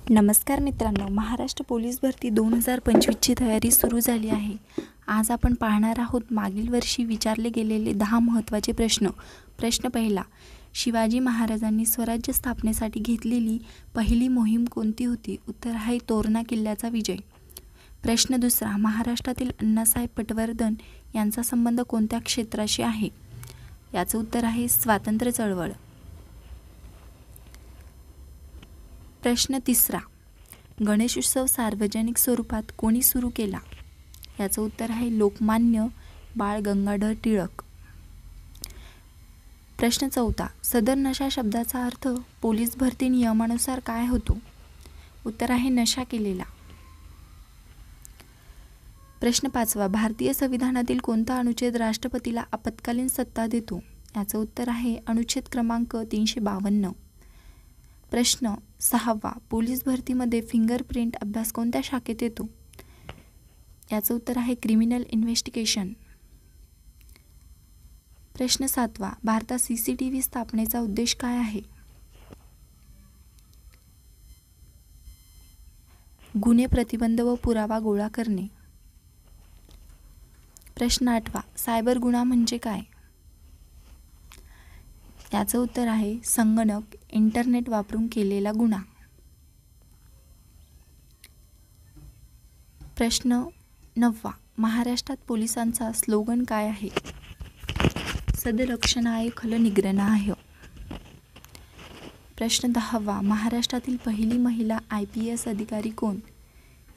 नमस्कार मित्रांनो, महाराष्ट्र पोलीस भरती 2025ची तयारी सुरू झाली आहे. आज आपण पाहणार आहोत मागील वर्षी विचारले गेलेले 10 महत्त्वाचे प्रश्न. प्रश्न पहिला, शिवाजी महाराजांनी स्वराज्य स्थापनेसाठी घेतलेली पहिली मोहीम कोणती होती? उत्तर आहे तोरणा किल्ल्याचा विजय. प्रश्न दुसरा, महाराष्ट्रातील अण्णासाहेब पटवर्धन यांचा संबंध कोणत्या क्षेत्राशी आहे? याचं उत्तर आहे स्वातंत्र्य चळवळ. प्रश्न तिसरा, गणेशोत्सव सार्वजनिक स्वरूपात कोणी सुरू केला? याचं उत्तर आहे लोकमान्य बाळ गंगाधर टिळक. प्रश्न चौथा, सदर नशा शब्दाचा अर्थ पोलीस भरती नियमानुसार काय होतो? उत्तर आहे नशा केलेला. प्रश्न पाचवा, भारतीय संविधानातील कोणता अनुच्छेद राष्ट्रपतीला आपत्कालीन सत्ता देतो? याचं उत्तर आहे अनुच्छेद क्रमांक 352. प्रश्न सहावा, पोलीस भरतीमध्ये फिंगरप्रिंट अभ्यास कोणत्या शाखेत येतो? याचं उत्तर आहे क्रिमिनल इन्व्हेस्टिगेशन. प्रश्न सातवा, भारतात CCTV स्थापनेचा उद्देश काय आहे? गुन्हे प्रतिबंध व पुरावा गोळा करणे. प्रश्न आठवा, सायबर गुन्हा म्हणजे काय? याचं उत्तर आहे संगणक इंटरनेट वापरून केलेला गुन्हा. प्रश्न नववा, महाराष्ट्रात पोलिसांचा स्लोगन काय आहे? सदरक्षणाय खलनिग्रहणाय. प्रश्न 10वा, महाराष्ट्रातील पहिली महिला IPS अधिकारी कोण?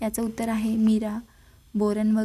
याचं उत्तर आहे मीरा बोरनवकर.